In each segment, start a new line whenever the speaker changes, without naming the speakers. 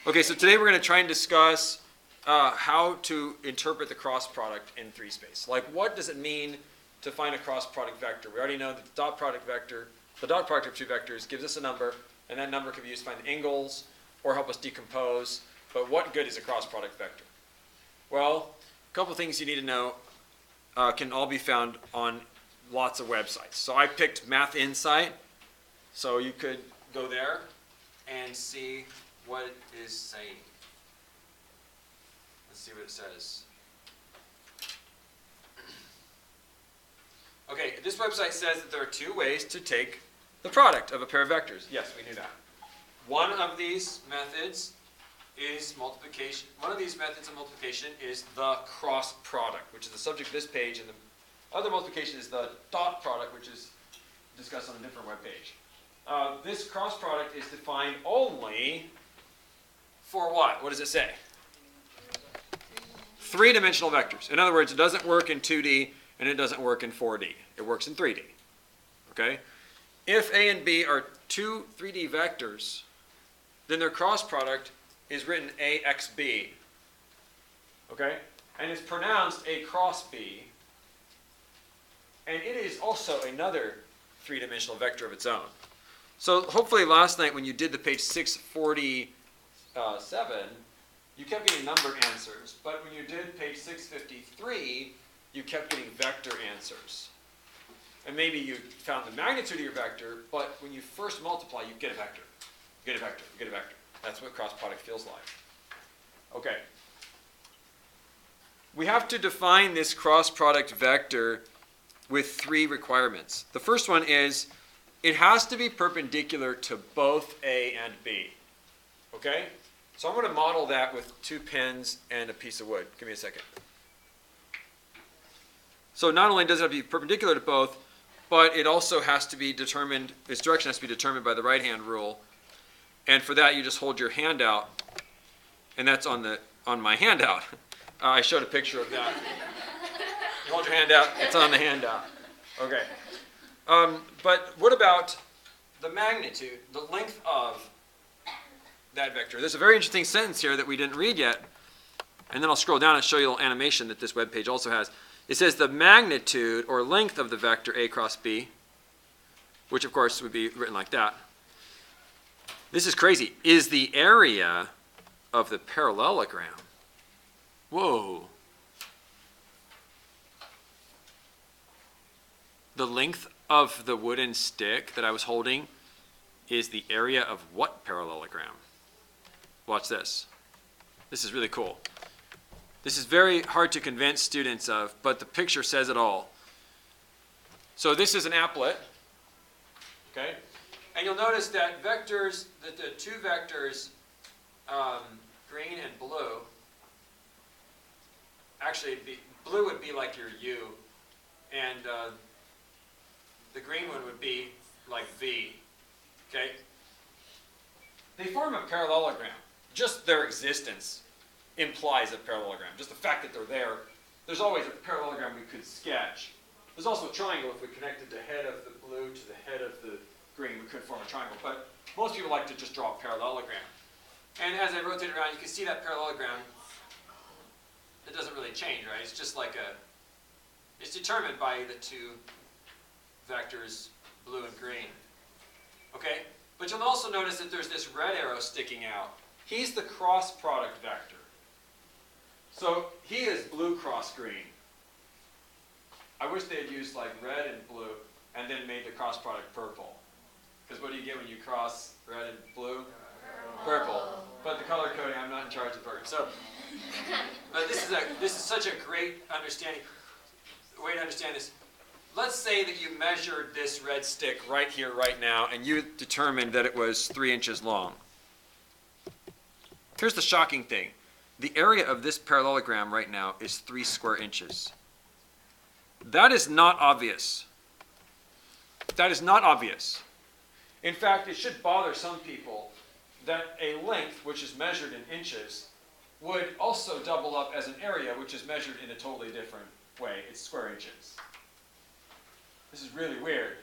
Okay, so today we're going to try and discuss how to interpret the cross product in 3 space. Like, what does it mean to find a cross product vector? We already know that the dot product vector, the dot product of 2 vectors gives us a number, and that number can be used to find angles or help us decompose. But what good is a cross product vector? Well, a couple things you need to know can all be found on lots of websites. So I picked Math Insight, so you could go there and see what it is saying. Let's see what it says. Okay, this website says that there are 2 ways to take the product of a pair of vectors. Yes, we knew that. One of these methods is multiplication. One of these methods of multiplication is the cross product, which is the subject of this page, and the other multiplication is the dot product, which is discussed on a different web page. This cross product is defined only for what? What does it say? 3-dimensional vectors. In other words, it doesn't work in 2D and it doesn't work in 4D. It works in 3D. Okay? If A and B are 2 3D vectors, then their cross product is written AXB. Okay? And it's pronounced A cross B. And it is also another 3-dimensional vector of its own. So hopefully last night when you did the page 647, you kept getting number answers. But when you did page 653, you kept getting vector answers. And maybe you found the magnitude of your vector, but when you first multiply, you get a vector. You get a vector, you get a vector. That's what cross product feels like. Okay. We have to define this cross product vector with 3 requirements. The first one is it has to be perpendicular to both A and B. Okay? So I'm going to model that with 2 pens and a piece of wood. Give me a second. So not only does it have to be perpendicular to both, but it also has to be determined, its direction has to be determined by the right-hand rule. And for that, you just hold your hand out, and that's on my handout. I showed a picture of that. You hold your hand out, it's on the handout. Okay. But what about the magnitude, the length of that vector? There's a very interesting sentence here that we didn't read yet. And then I'll scroll down and show you a little animation that this web page also has. It says the magnitude or length of the vector A cross B, which of course would be written like that. This is crazy. Is the area of the parallelogram. Whoa. The length of the wooden stick that I was holding is the area of what parallelogram? Watch this. This is really cool. This is very hard to convince students of, but the picture says it all. So this is an applet, okay? And you'll notice that vectors, that the 2 vectors, green and blue, actually blue would be like your U, and the green one would be like V, okay? They form a parallelogram. Just their existence implies a parallelogram. Just the fact that they're there, there's always a parallelogram we could sketch. There's also a triangle. If we connected the head of the blue to the head of the green, we could form a triangle. But most people like to just draw a parallelogram. And as I rotate around, you can see that parallelogram. It doesn't really change, right? It's just like it's determined by the 2 vectors, blue and green. Okay? But you'll also notice that there's this red arrow sticking out. He's the cross product vector. So he is blue cross green. I wish they had used like red and blue and then made the cross product purple. Because what do you get when you cross red and blue? Purple. But the color coding, I'm not in charge of purple. So, but this is such a great way to understand this. Let's say that you measured this red stick right here, right now, and you determined that it was 3 inches long. Here's the shocking thing. The area of this parallelogram right now is 3 square inches. That is not obvious. That is not obvious. In fact, it should bother some people that a length, which is measured in inches, would also double up as an area, which is measured in a totally different way. It's square inches. This is really weird.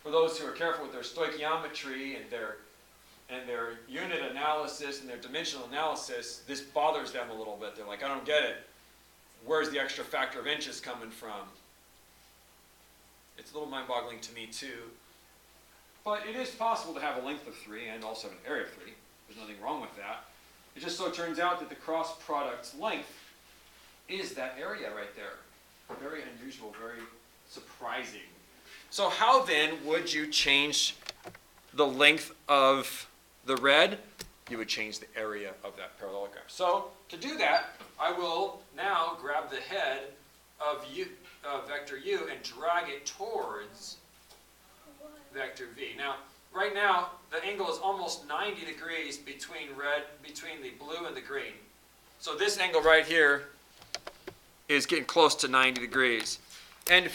For those who are careful with their stoichiometry and their and their unit analysis and their dimensional analysis, this bothers them a little bit. They're like, I don't get it. Where's the extra factor of inches coming from? It's a little mind-boggling to me too. But it is possible to have a length of 3 and also an area of 3. There's nothing wrong with that. It just so turns out that the cross product's length is that area right there. Very unusual, very surprising. So how then would you change the length of the red? You would change the area of that parallelogram. So to do that, I will now grab the head of vector u and drag it towards vector v. Now, right now, the angle is almost 90 degrees between the blue and the green. So this angle right here is getting close to 90 degrees. And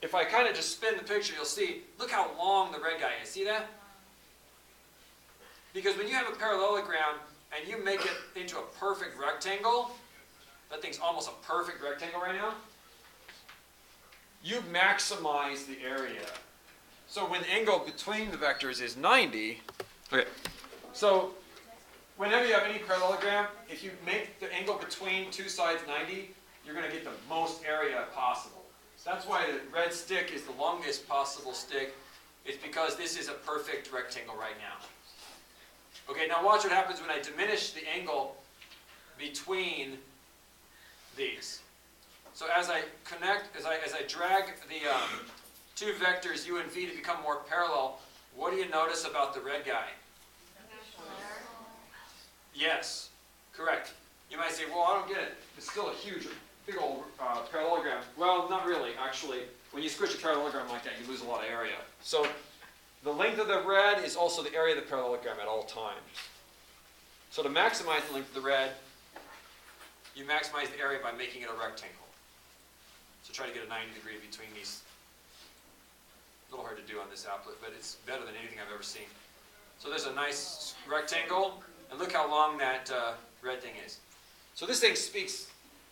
if I kind of just spin the picture, you'll see, look how long the red guy is. See that? Because when you have a parallelogram and you make it into a perfect rectangle, that thing's almost a perfect rectangle right now, you maximize the area. So when the angle between the vectors is 90, okay, so whenever you have any parallelogram, if you make the angle between two sides 90, you're going to get the most area possible. So that's why the red stick is the longest possible stick. It's because this is a perfect rectangle right now. Okay, now watch what happens when I diminish the angle between these. So as I drag the two vectors u and v to become more parallel, what do you notice about the red guy? Yes, correct. You might say, well, I don't get it. It's still a huge, big old parallelogram. Well, not really, actually. When you squish a parallelogram like that, you lose a lot of area. So the length of the red is also the area of the parallelogram at all times. So to maximize the length of the red, you maximize the area by making it a rectangle. So try to get a 90 degree between these. A little hard to do on this applet, but it's better than anything I've ever seen. So there's a nice rectangle, and look how long that red thing is. So this thing speaks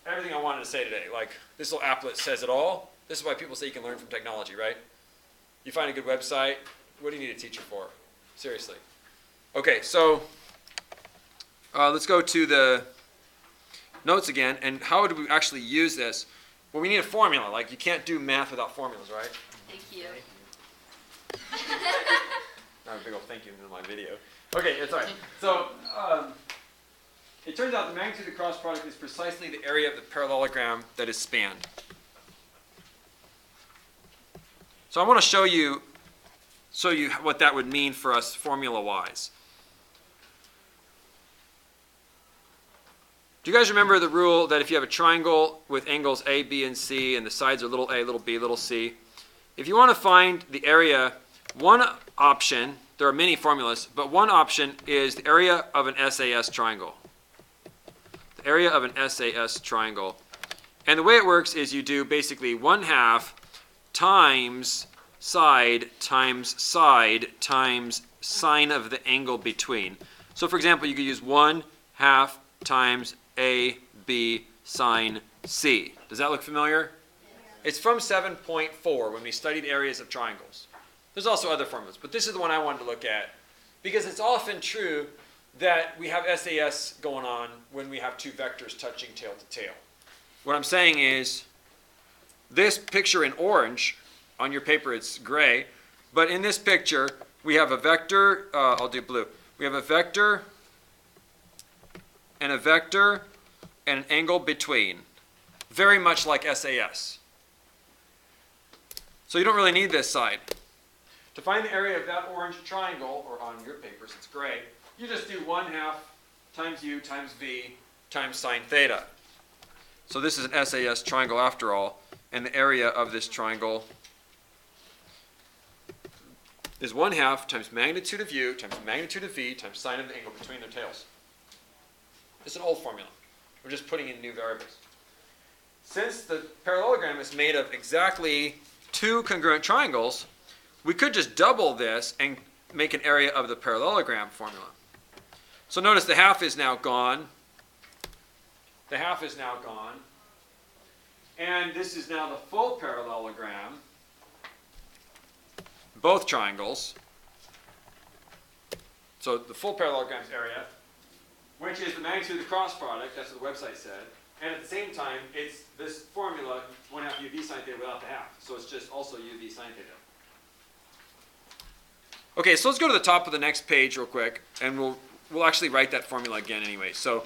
everything I wanted to say today. Like, this little applet says it all. This is why people say you can learn from technology, right? You find a good website, what do you need a teacher for? Seriously. Okay, so let's go to the notes again, and how do we actually use this? Well, we need a formula. Like, you can't do math without formulas, right?
Thank you.
Not a big old thank you in my video. Okay, it's all right. So it turns out the magnitude of the cross product is precisely the area of the parallelogram that is spanned. So I want to show you what that would mean for us formula-wise. Do you guys remember the rule that if you have a triangle with angles A, B, and C, and the sides are little a, little b, little c, if you want to find the area, one option, there are many formulas, but one option is the area of an SAS triangle. The area of an SAS triangle. And the way it works is you do basically 1/2 times side times sine of the angle between. So for example, you could use 1/2 times A, B, sine C. Does that look familiar? It's from 7.4 when we studied areas of triangles. There's also other formulas, but this is the one I wanted to look at because it's often true that we have SAS going on when we have two vectors touching tail to tail. What I'm saying is this picture in orange, on your paper it's gray, but in this picture we have a vector, I'll do blue. We have a vector and an angle between, very much like SAS. So you don't really need this side. To find the area of that orange triangle, or on your papers it's gray, you just do 1/2 times u times v times sine theta. So this is an SAS triangle after all, and the area of this triangle is 1/2 times magnitude of u times magnitude of v times sine of the angle between their tails. It's an old formula. We're just putting in new variables. Since the parallelogram is made of exactly two congruent triangles, we could just double this and make an area of the parallelogram formula. So notice the half is now gone. The half is now gone. And this is now the full parallelogram. Both triangles. So the full parallelogram's area, which is the magnitude of the cross product, that's what the website said. And at the same time, it's this formula, 1 half UV sine theta without the half. So it's just also UV sine theta. Okay, so let's go to the top of the next page real quick, and we'll actually write that formula again anyway. So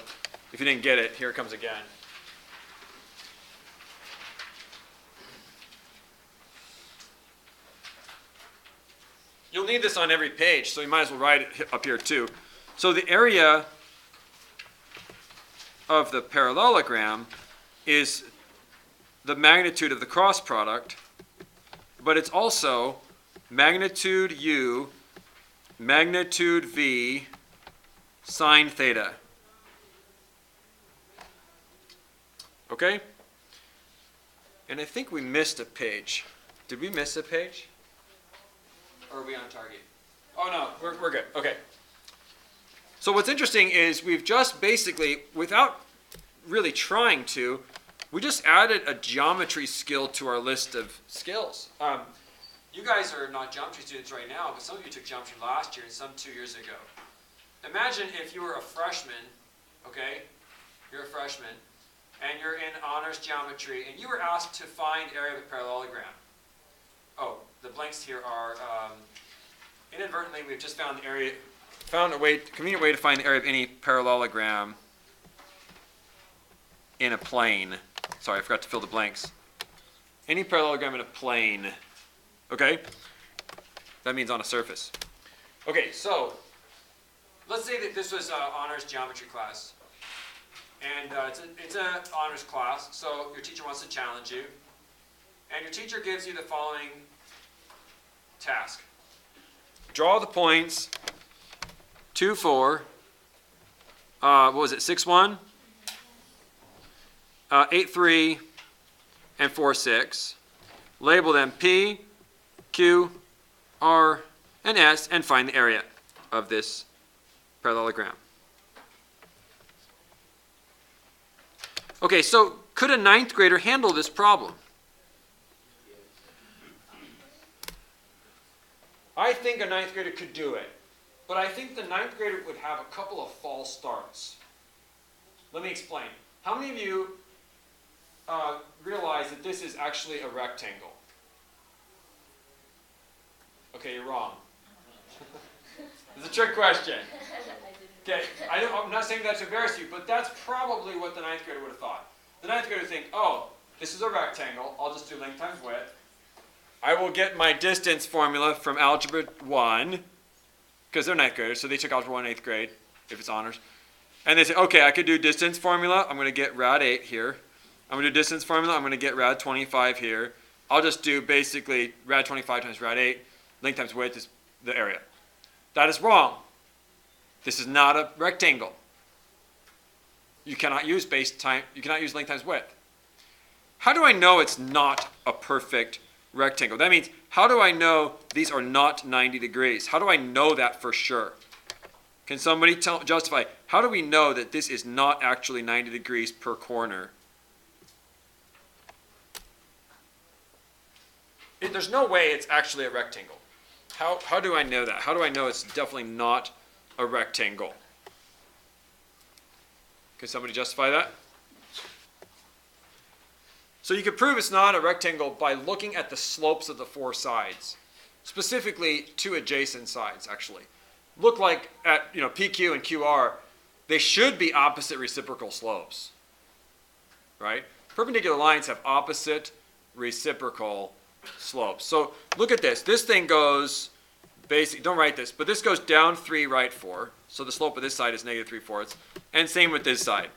if you didn't get it, here it comes again. You'll need this on every page, so you might as well write it up here too. So the area of the parallelogram is the magnitude of the cross product, but it's also magnitude U, magnitude V, sine theta. Okay? And I think we missed a page. Did we miss a page? Or are we on target? Oh no, we're good. Okay. So what's interesting is we've just basically, without really trying to, we just added a geometry skill to our list of skills. You guys are not geometry students right now, but some of you took geometry last year and some 2 years ago. Imagine if you were a freshman, okay? You're a freshman, and you're in honors geometry, and you were asked to find area of a parallelogram. Oh, the blanks here are, inadvertently, we've just found the area, found a way, convenient way to find the area of any parallelogram in a plane. Sorry, I forgot to fill the blanks. Any parallelogram in a plane. Okay? That means on a surface. Okay, so let's say that this was an honors geometry class. And it's an honors class, so your teacher wants to challenge you. And your teacher gives you the following task. Draw the points 2, 4, what was it, 6, 1, 8, 3, and 4, 6. Label them P, Q, R, and S, and find the area of this parallelogram. Okay, so could a 9th grader handle this problem? I think a 9th grader could do it, but I think the 9th grader would have a couple of false starts. Let me explain. How many of you realize that this is actually a rectangle? Okay, you're wrong. It's a trick question. Okay, I'm not saying that to embarrass you, but that's probably what the 9th grader would have thought. The 9th grader would think, oh, this is a rectangle. I'll just do length times width. I will get my distance formula from Algebra 1, because they're 9th graders, so they took Algebra 1 in 8th grade, if it's honors. And they say, okay, I could do distance formula. I'm going to get rad 8 here. I'm going to do distance formula. I'm going to get rad 25 here. I'll just do basically rad 25 times rad 8. Length times width is the area. That is wrong. This is not a rectangle. You cannot use length times width. How do I know it's not a perfect rectangle? That means, how do I know these are not 90 degrees? How do I know that for sure? Can somebody justify, how do we know that this is not actually 90 degrees per corner? There's no way it's actually a rectangle. How do I know that? How do I know it's definitely not a rectangle? Can somebody justify that? So you could prove it's not a rectangle by looking at the slopes of the 4 sides. Specifically, 2 adjacent sides, actually. Look like at PQ and QR, they should be opposite reciprocal slopes. Right? Perpendicular lines have opposite reciprocal slopes. So look at this. This thing goes, don't write this, but this goes down 3, right 4. So the slope of this side is negative 3/4. And same with this side.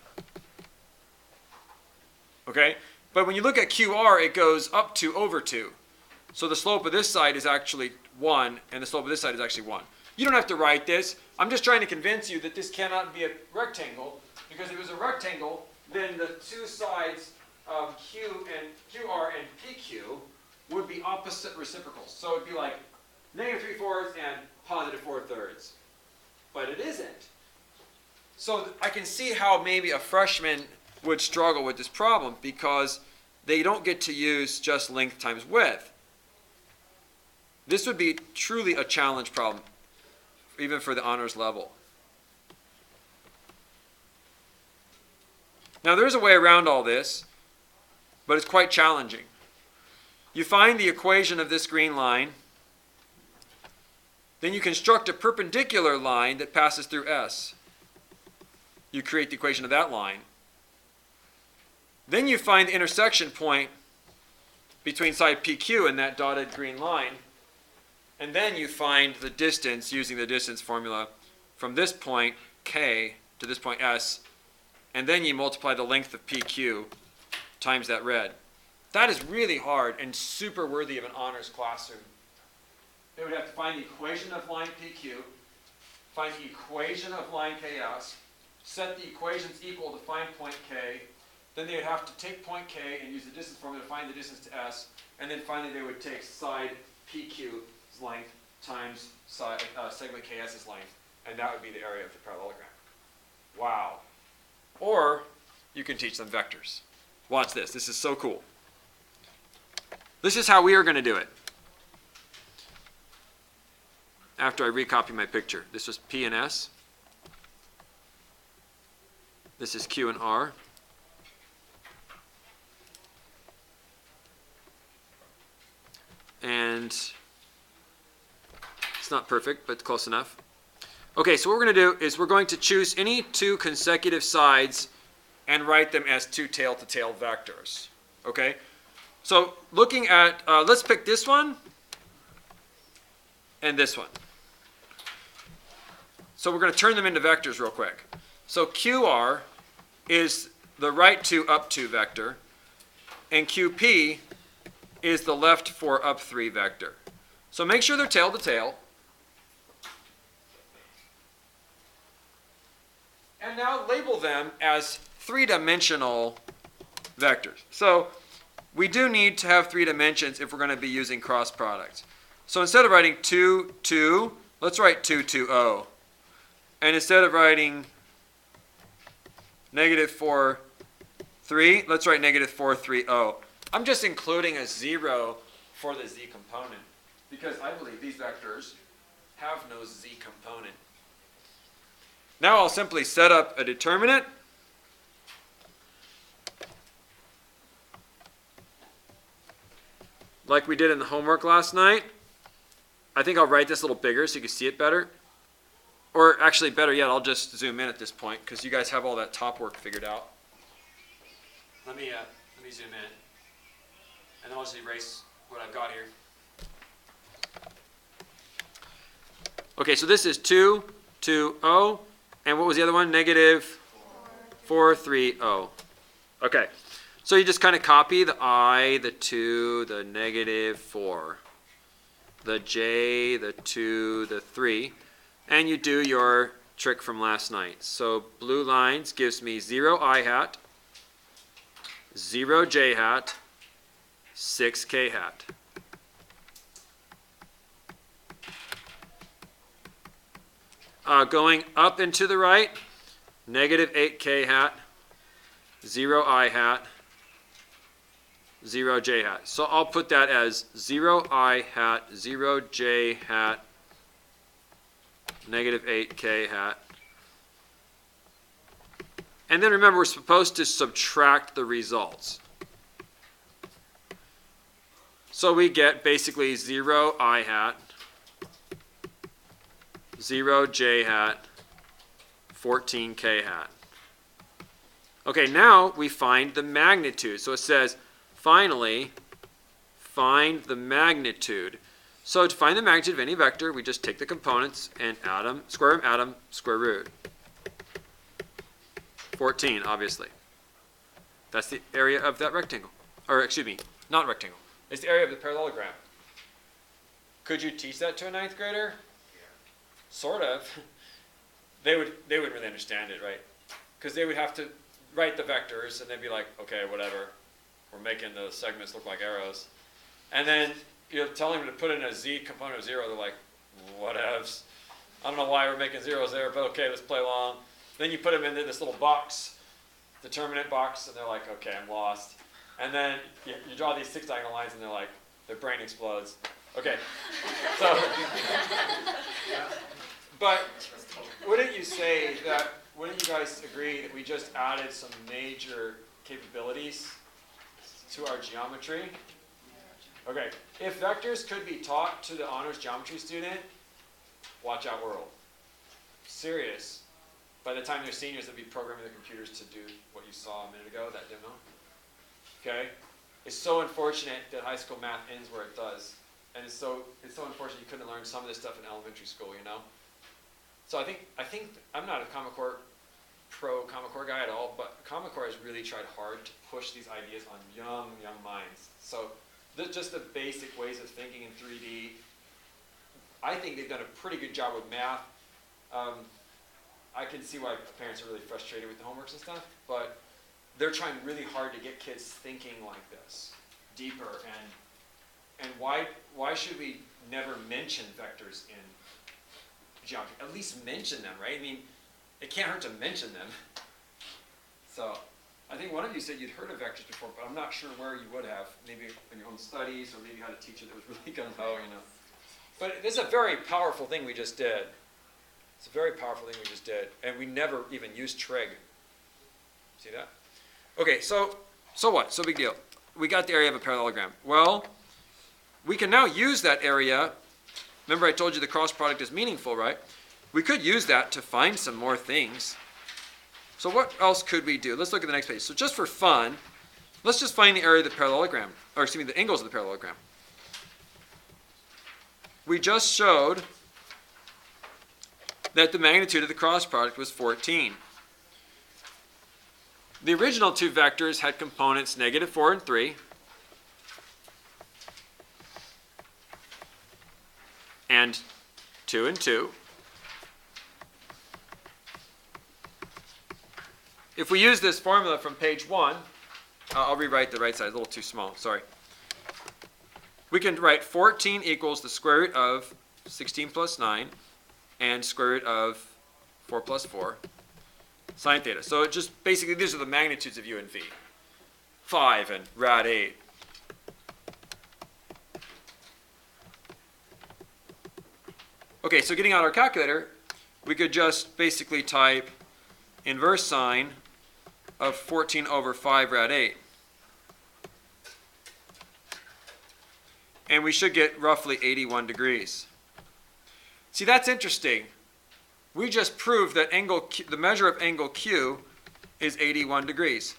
Okay? But when you look at QR, it goes up 2 over 2. So the slope of this side is actually 1, and the slope of this side is actually 1. You don't have to write this. I'm just trying to convince you that this cannot be a rectangle, because if it was a rectangle, then the 2 sides of QR and PQ would be opposite reciprocals. So it would be like negative 3/4 and positive 4/3. But it isn't. So I can see how maybe a freshman would struggle with this problem, because they don't get to use just length times width. This would be truly a challenge problem
even for the honors level. Now there's a way around all this, but it's quite challenging. You find the equation of this green line, then you construct a perpendicular line that passes through S. You create the equation of that line. Then you find the intersection point between side PQ and that dotted green line, and then you find the distance using the distance formula from this point, K, to this point, S, and then you multiply the length of PQ times that red. That is really hard and super worthy of an honors classroom. They would have to find the equation of line PQ, find the equation of line KS, set the equations equal to find point K, then they would have to take point K and use the distance formula to find the distance to S, and then finally they would take side PQ's length times side, segment KS's length, and that would be the area of the parallelogram. Wow. Or you can teach them vectors. Watch this. This is so cool. This is how we are going to do it. After I recopy my picture. This was P and S. This is Q and R. And it's not perfect, but close enough. Okay, so what we're going to do is we're going to choose any two consecutive sides and write them as two tail-to-tail vectors. Okay? So looking at, let's pick this one and this one. So we're going to turn them into vectors real quick. So QR is the right 2 up 2 vector, and QP is the left 4 up 3 vector. So make sure they're tail to tail. And now label them as 3-dimensional vectors. So we do need to have 3 dimensions if we're going to be using cross products. So instead of writing 2, 2, let's write 2, 2, 0. And instead of writing -4, 3, let's write -4, 3, 0. I'm just including a 0 for the z component because I believe these vectors have no z component. Now I'll simply set up a determinant. Like we did in the homework last night. I think I'll write this a little bigger so you can see it better. Or actually, better yet, I'll just zoom in at this point because you guys have all that top work figured out. Let me zoom in. And then I'll just erase what I've got here. Okay, so this is 2, 2, 0. And what was the other one? -4, 3, 0. Okay, so you just kind of copy the I, the 2, the -4, the J, the 2, the 3, and you do your trick from last night. So blue lines gives me 0 I hat, 0 J hat, 6 K hat. Going up and to the right, -8 K hat, 0 I hat, 0 J hat. So I'll put that as 0 I hat, 0 J hat, -8 K hat. And then remember, we're supposed to subtract the results. So we get basically 0 I hat, 0 J hat, 14 K hat. Okay, now we find the magnitude. So it says, finally, find the magnitude. So to find the magnitude of any vector, we just take the components and add them, square them, add them, square root. 14, obviously. That's the area of that rectangle. Or excuse me, not rectangle. It's the area of the parallelogram. Could you teach that to a 9th grader? Sort of. They wouldn't really understand it, right? Because they would have to write the vectors and they'd be like, okay, whatever. We're making the segments look like arrows. And then you're telling them to put in a z component of 0. They're like, whatevs. I don't know why we're making zeros there, but okay, let's play along. Then you put them into this little box, determinant box, and they're like, okay, I'm lost. And then you draw these 6 diagonal lines and they're like, their brain explodes. Okay, so But wouldn't you guys agree that we just added some major capabilities to our geometry? Okay, if vectors could be taught to the honors geometry student, watch out world. Serious. By the time they're seniors, they'll be programming their computers to do what you saw a minute ago, that demo. Okay? It's so unfortunate that high school math ends where it does. And it's so unfortunate you couldn't learn some of this stuff in elementary school, you know? So I think I'm not a Common Core Common Core guy at all, but Common Core has really tried hard to push these ideas on young minds. So just the basic ways of thinking in 3D, I think they've done a pretty good job with math. I can see why parents are really frustrated with the homeworks and stuff, but they're trying really hard to get kids thinking like this, deeper, and why should we never mention vectors in geometry? At least mention them, right? I mean, it can't hurt to mention them. So I think one of you said you'd heard of vectors before, but I'm not sure where you would have. Maybe in your own studies, or maybe you had a teacher that was really gung-ho, you know. But this is a very powerful thing we just did. It's a very powerful thing we just did. And we never even used trig. See that? Okay, so what? So big deal. We got the area of a parallelogram. Well, we can now use that area. Remember I told you the cross product is meaningful, right? We could use that to find some more things. So what else could we do? Let's look at the next page. So just for fun, let's just find the area of the parallelogram, or excuse me, the angles of the parallelogram. We just showed that the magnitude of the cross product was 14. The original two vectors had components -4 and 3. And 2 and 2. If we use this formula from page 1, I'll rewrite the right side, a little too small, sorry. We can write 14 equals the square root of 16 plus 9 and square root of 4 plus 4 sine theta. So it just basically, these are the magnitudes of u and v. 5 and rad 8. Okay, so getting out our calculator, we could just basically type inverse sine of 14 over 5 rad 8. And we should get roughly 81 degrees. See, that's interesting. We just proved that angle Q, the measure of angle Q is 81 degrees.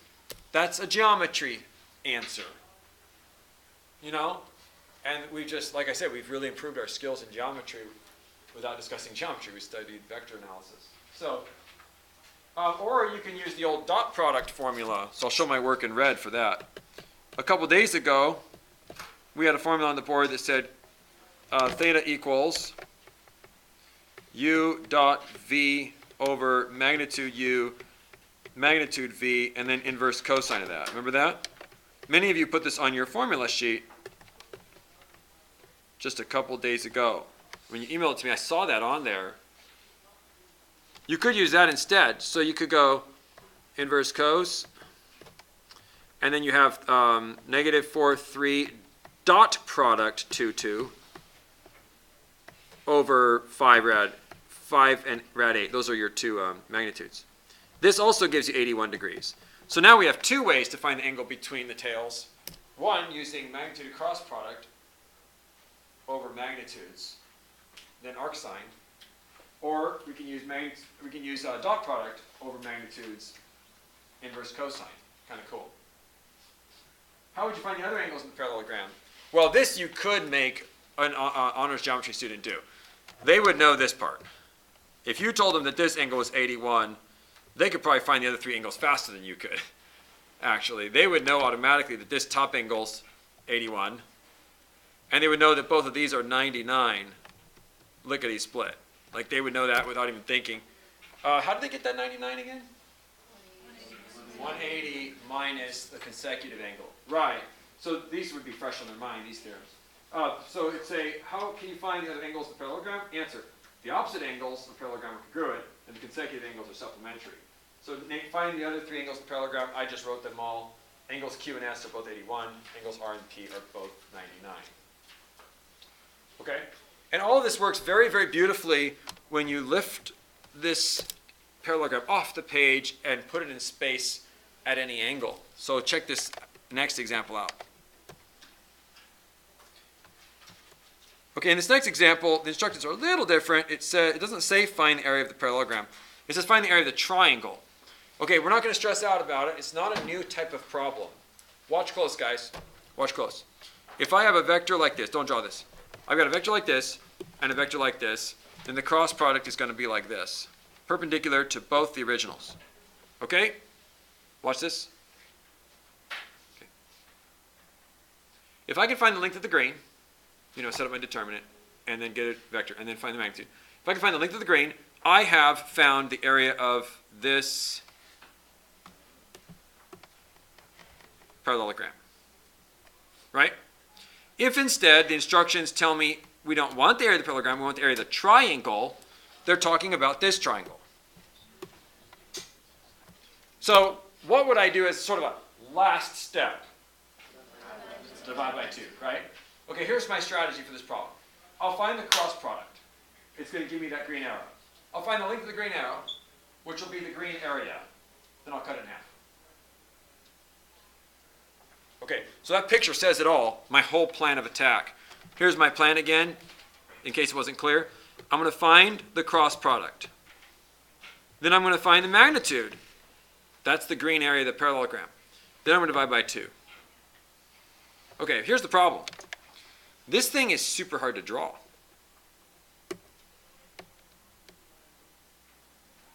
That's a geometry answer. You know? And we just, like I said, we've really improved our skills in geometry without discussing geometry. We studied vector analysis. So, or you can use the old dot product formula. So I'll show my work in red for that. A couple days ago, we had a formula on the board that said theta equals u dot v over magnitude u, magnitude v, and then inverse cosine of that. Remember that? Many of you put this on your formula sheet just a couple days ago. When you emailed it to me, I saw that on there. You could use that instead. So you could go inverse cos, and then you have -4, 3 dot product 2, 2 over 5 and rad 8. Those are your two magnitudes. This also gives you 81 degrees. So now we have two ways to find the angle between the tails. One, using magnitude cross product over magnitudes, then arc sine. Or we can use dot product over magnitudes, inverse cosine. Kind of cool. How would you find the other angles in the parallelogram? Well, this you could make an honors geometry student do. They would know this part. If you told them that this angle was 81, they could probably find the other three angles faster than you could. Actually, they would know automatically that this top angle's 81, and they would know that both of these are 99. Lickety split. Like they would know that without even thinking. How did they get that 99 again? 180 minus the consecutive angle. Right. So these would be fresh on their mind, these theorems. So it's how can you find the other angles of the parallelogram? Answer. The opposite angles of the parallelogram are congruent, and the consecutive angles are supplementary. So find the other three angles of the parallelogram. I just wrote them all. Angles Q and S are both 81. Angles R and P are both 99. Okay? And all of this works very, very beautifully when you lift this parallelogram off the page and put it in space at any angle. So check this next example out. Okay, in this next example, the instructions are a little different. It doesn't say find the area of the parallelogram. It says find the area of the triangle. Okay, we're not going to stress out about it. It's not a new type of problem. Watch close, guys. Watch close. If I have a vector like this, don't draw this. I've got a vector like this and a vector like this, then the cross product is going to be like this, perpendicular to both the originals. Okay? Watch this. Okay. If I can find the length of the green, set up my determinant, and then get a vector, and then find the magnitude. If I can find the length of the green, I have found the area of this parallelogram. Right? If instead the instructions tell me we don't want the area of the parallelogram, we want the area of the triangle, they're talking about this triangle. So what would I do as sort of a last step? Divide by 2, right? Okay, here's my strategy for this problem. I'll find the cross product. It's going to give me that green arrow. I'll find the length of the green arrow, which will be the green area. Then I'll cut it in half. Okay, so that picture says it all, my whole plan of attack. Here's my plan again, in case it wasn't clear. I'm going to find the cross product. Then I'm going to find the magnitude. That's the green area of the parallelogram. Then I'm going to divide by 2. Okay, here's the problem. This thing is super hard to draw.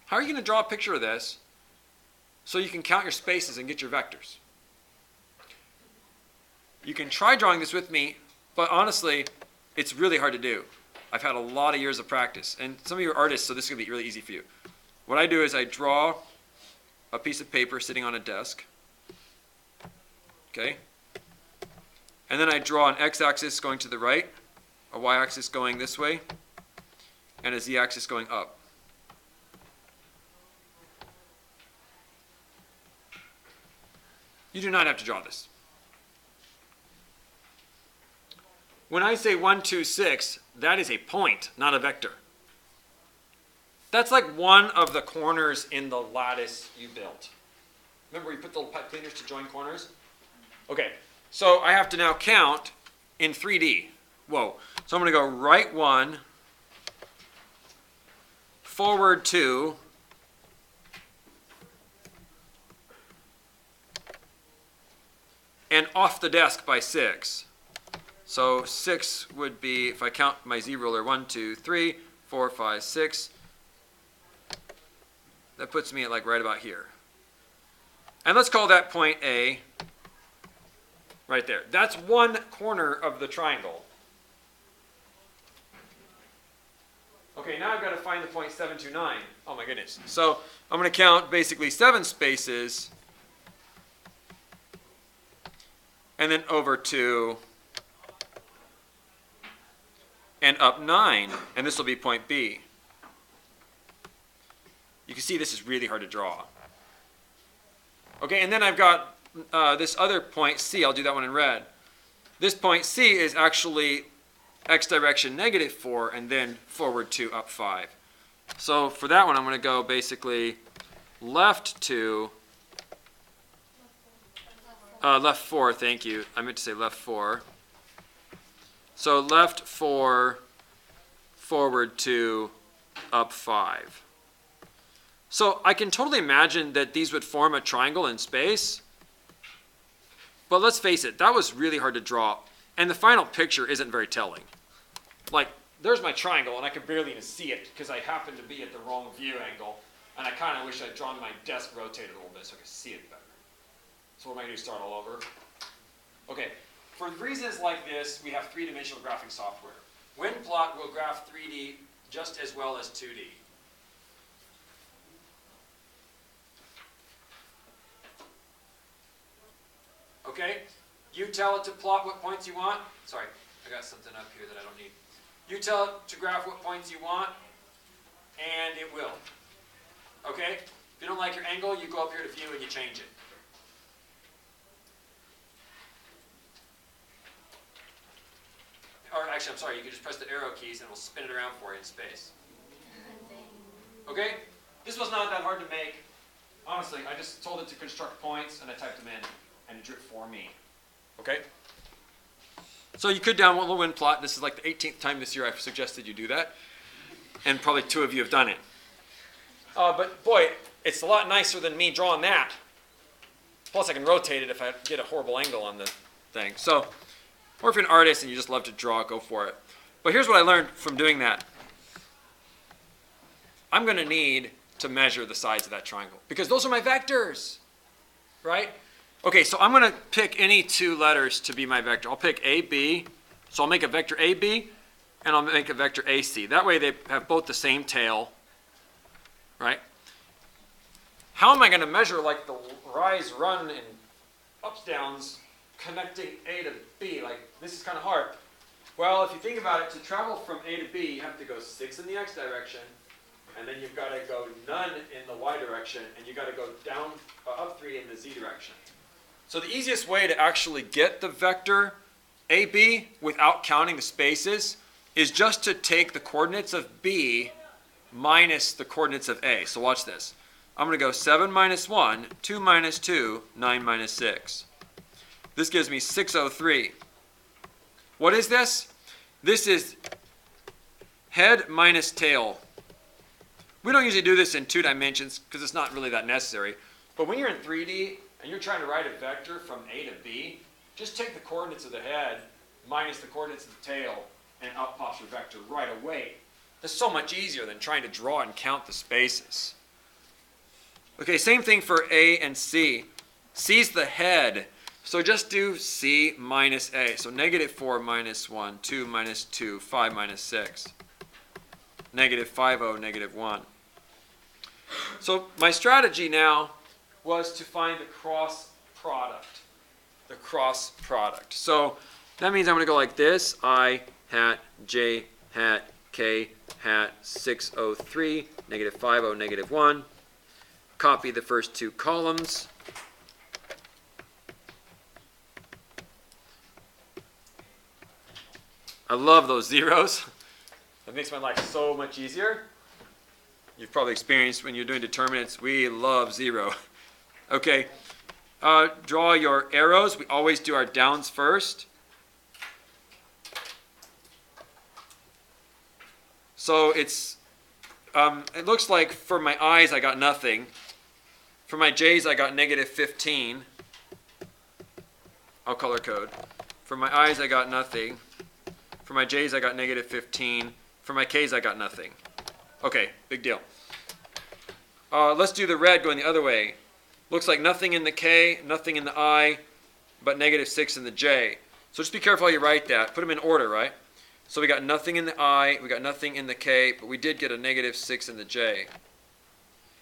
How are you going to draw a picture of this so you can count your spaces and get your vectors? You can try drawing this with me, but honestly, it's really hard to do. I've had a lot of years of practice, and some of you are artists, so this is going to be really easy for you. What I do is I draw a piece of paper sitting on a desk, okay? And then I draw an x-axis going to the right, a y-axis going this way, and a z-axis going up. You do not have to draw this. When I say 1, 2, 6, that is a point, not a vector. That's like one of the corners in the lattice you built. Remember we put the pipe cleaners to join corners? Okay, so I have to now count in 3D. Whoa. So I'm going to go right 1, forward 2, and off the desk by 6. So 6 would be, if I count my z-ruler, 1, 2, 3, 4, 5, 6. That puts me at like right about here. And let's call that point A right there. That's one corner of the triangle. Okay, now I've got to find the point 7, 2, 9. Oh my goodness. So I'm going to count basically 7 spaces and then over 2 and up 9, and this will be point B. You can see this is really hard to draw. Okay, and then I've got this other point C. I'll do that one in red. This point C is actually x direction -4 and then forward 2, up 5. So for that one, I'm going to go basically left 2, left 4, thank you. I meant to say left 4. So left 4, forward 2, up 5. So I can totally imagine that these would form a triangle in space. But let's face it, that was really hard to draw. And the final picture isn't very telling. Like, there's my triangle, and I can barely even see it because I happen to be at the wrong view angle. And I kind of wish I'd drawn my desk rotated a little bit so I could see it better. So what am I going to do, start all over? Okay. For reasons like this, we have three-dimensional graphing software. WinPlot will graph 3D just as well as 2D. Okay? You tell it to plot what points you want. Sorry, I got something up here that I don't need. You tell it to graph what points you want, and it will. Okay? If you don't like your angle, you go up here to view and you change it. Or actually,
actually, I'm sorry, you can just press the arrow keys and it will spin it around for you in space. Okay? This was not that hard to make. Honestly, I just told it to construct points and I typed them in and it drew it for me. Okay? So you could download the wind plot. This is like the 18th time this year I've suggested you do that. And probably 2 of you have done it. But boy, it's a lot nicer than me drawing that. Plus I can rotate it if I get a horrible angle on the thing. So, or if you're an artist and you just love to draw, go for it. But here's what I learned from doing that. I'm going to need to measure the sides of that triangle because those are my vectors, right? Okay, so I'm going to pick any 2 letters to be my vector. I'll pick AB, so I'll make a vector AB, and I'll make a vector AC. That way they have both the same tail, right? How am I going to measure like the rise, run, and ups, downs connecting A to B? Like, this is kind of hard. Well, if you think about it, to travel from A to B, you have to go 6 in the x direction, and then you've got to go none in the y direction, and you've got to go down, up 3 in the z direction. So the easiest way to actually get the vector AB without counting the spaces is just to take the coordinates of B minus the coordinates of A. So watch this. I'm going to go 7 minus 1, 2 minus 2, 9 minus 6. This gives me 603. What is this? This is head minus tail. We don't usually do this in 2 dimensions because it's not really that necessary. But when you're in 3D and you're trying to write a vector from A to B, just take the coordinates of the head minus the coordinates of the tail and out pops your vector right away. That's so much easier than trying to draw and count the spaces. Okay, same thing for A and C. C's the head. So just do C minus A. So negative 4 minus 1, 2 minus 2, 5 minus 6. Negative 5, 0, negative 1. So my strategy now was to find the cross product. The cross product. So that means I'm going to go like this. I hat, J hat, K hat, 603, negative 50, negative 1. Copy the first 2 columns. I love those zeros. That makes my life so much easier. You've probably experienced when you're doing determinants, we love 0. Okay, draw your arrows. We always do our downs first. So it's, it looks like for my I's I got nothing. For my J's I got negative 15. I'll color code. For my I's I got nothing. For my J's I got negative 15. For my K's I got nothing. Okay, big deal. Let's do the red going the other way. Looks like nothing in the K, nothing in the I, but negative 6 in the J. So just be careful how you write that. Put them in order, right? So we got nothing in the I, we got nothing in the K, but we did get a negative 6 in the J.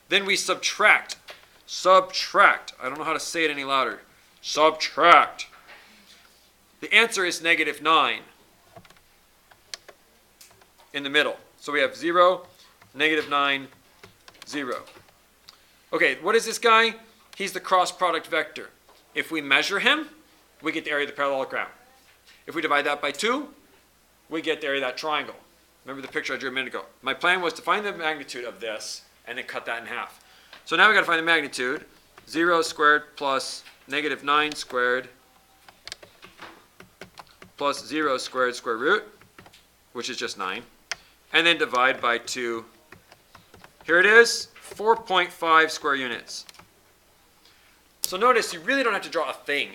Then we subtract. Subtract. I don't know how to say it any louder. Subtract. The answer is negative 9 in the middle. So we have 0, negative 9, 0. Okay, what is this guy? He's the cross product vector. If we measure him, we get the area of the parallelogram. If we divide that by 2, we get the area of that triangle. Remember the picture I drew a minute ago. My plan was to find the magnitude of this and then cut that in half. So now we've got to find the magnitude. 0 squared plus negative 9 squared plus 0 squared square root, which is just 9. And then divide by 2. Here it is, 4.5 square units. So notice you really don't have to draw a thing.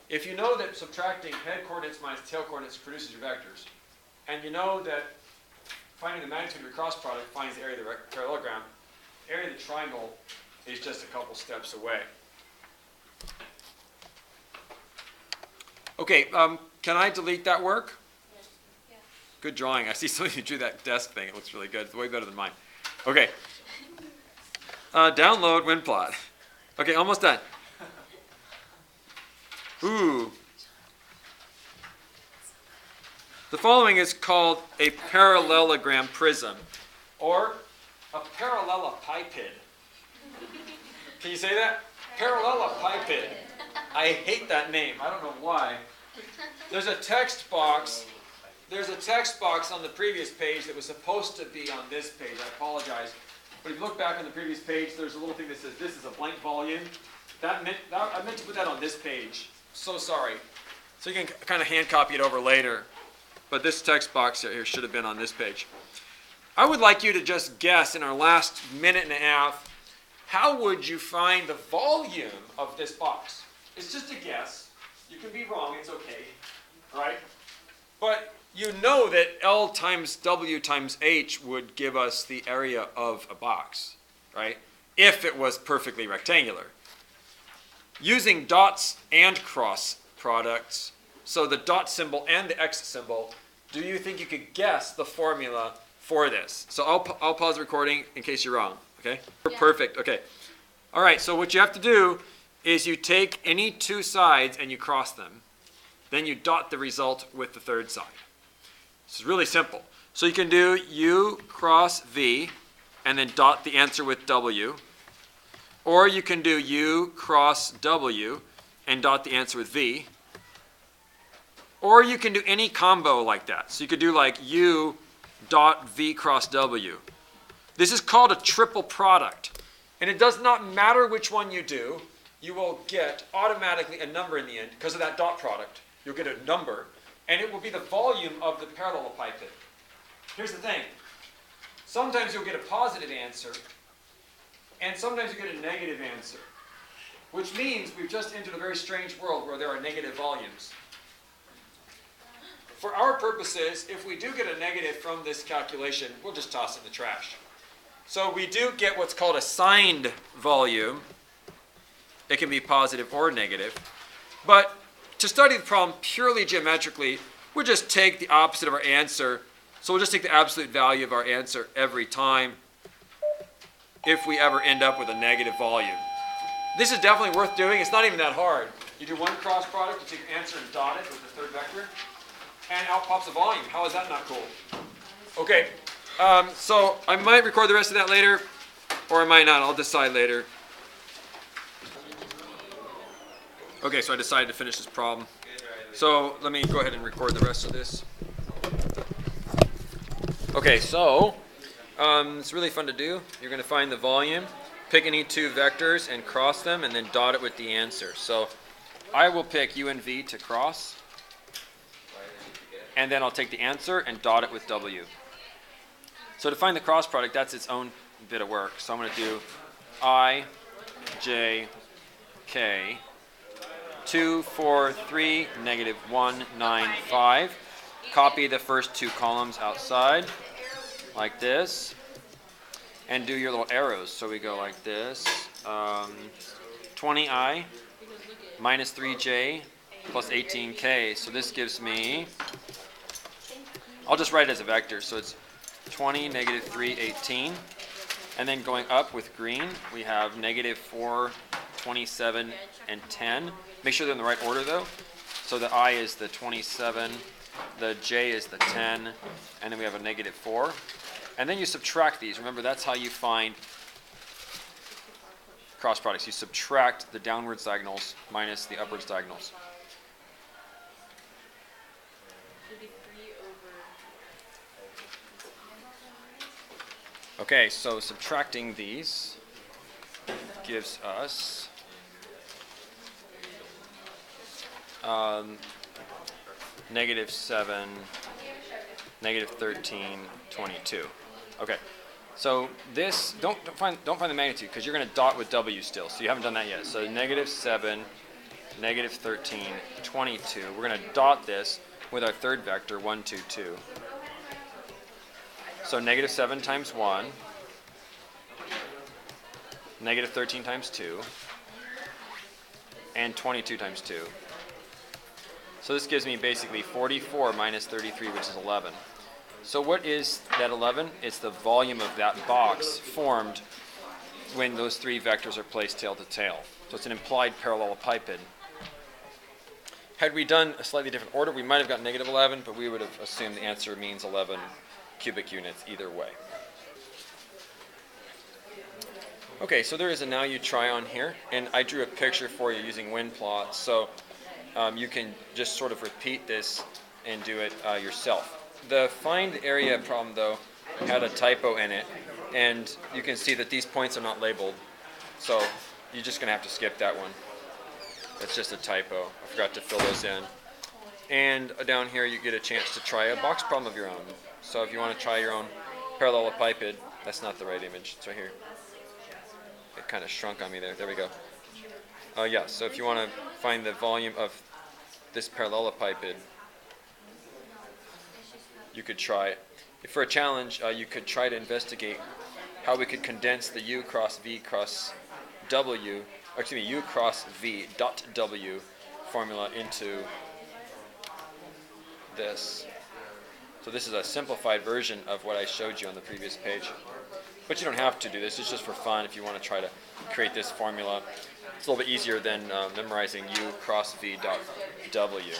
If you know that subtracting head coordinates minus tail coordinates produces your vectors, and you know that finding the magnitude of your cross product finds the area of the parallelogram, the area of the triangle is just a couple steps away. Okay, can I delete that work?
Yeah.
Good drawing. I see some of you drew that desk thing. It looks really good. It's way better than mine. Okay. Download wind plot. Okay, almost done. Ooh. The following is called a parallelogram prism, or a parallelepiped. Can you say that? Parallelepiped. I hate that name. I don't know why. There's a text box there's a text box on the previous page that was supposed to be on this page. I apologize. But if you look back on the previous page, there's a little thing that says this is a blank volume. I meant to put that on this page. So sorry. So you can kind of hand copy it over later. But this text box here should have been on this page. I would like you to just guess in our last minute and a half, how would you find the volume of this box? It's just a guess. You can be wrong, it's okay, right? But you know that L times W times H would give us the area of a box, right? If it was perfectly rectangular. Using dots and cross products, so the dot symbol and the X symbol, do you think you could guess the formula for this? So I'll pause the recording in case you're wrong, okay? Yeah. Perfect, okay. All right, so what you have to do is you take any two sides and you cross them. Then you dot the result with the third side. This is really simple. So you can do U cross V and then dot the answer with W. Or you can do U cross W and dot the answer with V. Or you can do any combo like that. So you could do like U dot V cross W. This is called a triple product. And it does not matter which one you do, you will get automatically a number in the end because of that dot product. You'll get a number, and it will be the volume of the parallelepiped. Here's the thing. Sometimes you'll get a positive answer, and sometimes you get a negative answer, which means we've just entered a very strange world where there are negative volumes. For our purposes, if we do get a negative from this calculation, we'll just toss it in the trash. So we do get what's called a signed volume. It can be positive or negative. But to study the problem purely geometrically, we'll just take the opposite of our answer. So we'll just take the absolute value of our answer every time if we ever end up with a negative volume. This is definitely worth doing. It's not even that hard. You do one cross product, you take your answer and dot it with the third vector, and out pops a volume. How is that not cool? Okay, so I might record the rest of that later, or I might not. I'll decide later. Okay, so I decided to finish this problem. So let me go ahead and record the rest of this. Okay, so it's really fun to do. You're going to find the volume, pick any two vectors and cross them, and then dot it with the answer. So I will pick U and V to cross, and then I'll take the answer and dot it with W. So to find the cross product, that's its own bit of work. So I'm going to do I, J, K, 2, 4, 3, negative 1, 9, 5. Copy the first two columns outside, like this, and do your little arrows. So we go like this, 20I minus 3J plus 18K. So this gives me, I'll just write it as a vector. So it's 20, negative 3, 18. And then going up with green, we have negative 4, 27, and 10. Make sure they're in the right order though. So the I is the 27, the J is the 10, and then we have a negative 4. And then you subtract these. Remember, that's how you find cross products. You subtract the downward diagonals minus the upward diagonals. Okay, so subtracting these gives us negative 7, negative 13, 22. Okay, so this, don't find the magnitude because you're going to dot with W still, so you haven't done that yet. So negative 7, negative 13, 22. We're going to dot this with our third vector, 1, 2, 2. So negative 7 times 1, negative 13 times 2, and 22 times 2. So this gives me basically 44 minus 33, which is 11. So what is that 11? It's the volume of that box formed when those three vectors are placed tail to tail. So it's an implied parallelepiped. Had we done a slightly different order, we might have got negative 11, but we would have assumed the answer means 11 cubic units either way. Okay, so there is a now you try on here, and I drew a picture for you using wind plots, so you can just sort of repeat this and do it yourself. The find area problem, though, had a typo in it, and you can see that these points are not labeled, so you're just going to have to skip that one. That's just a typo. I forgot to fill those in. And down here you get a chance to try a box problem of your own. So if you want to try your own parallelepiped, that's not the right image, it's right here. It kind of shrunk on me there. There we go. Yeah, so if you want to find the volume of this parallelepiped, you could try it. For a challenge, you could try to investigate how we could condense the U cross V cross W, or excuse me, U cross V dot W formula into this. So this is a simplified version of what I showed you on the previous page. But you don't have to do this. It's just for fun if you want to try to create this formula. It's a little bit easier than memorizing U cross V dot W.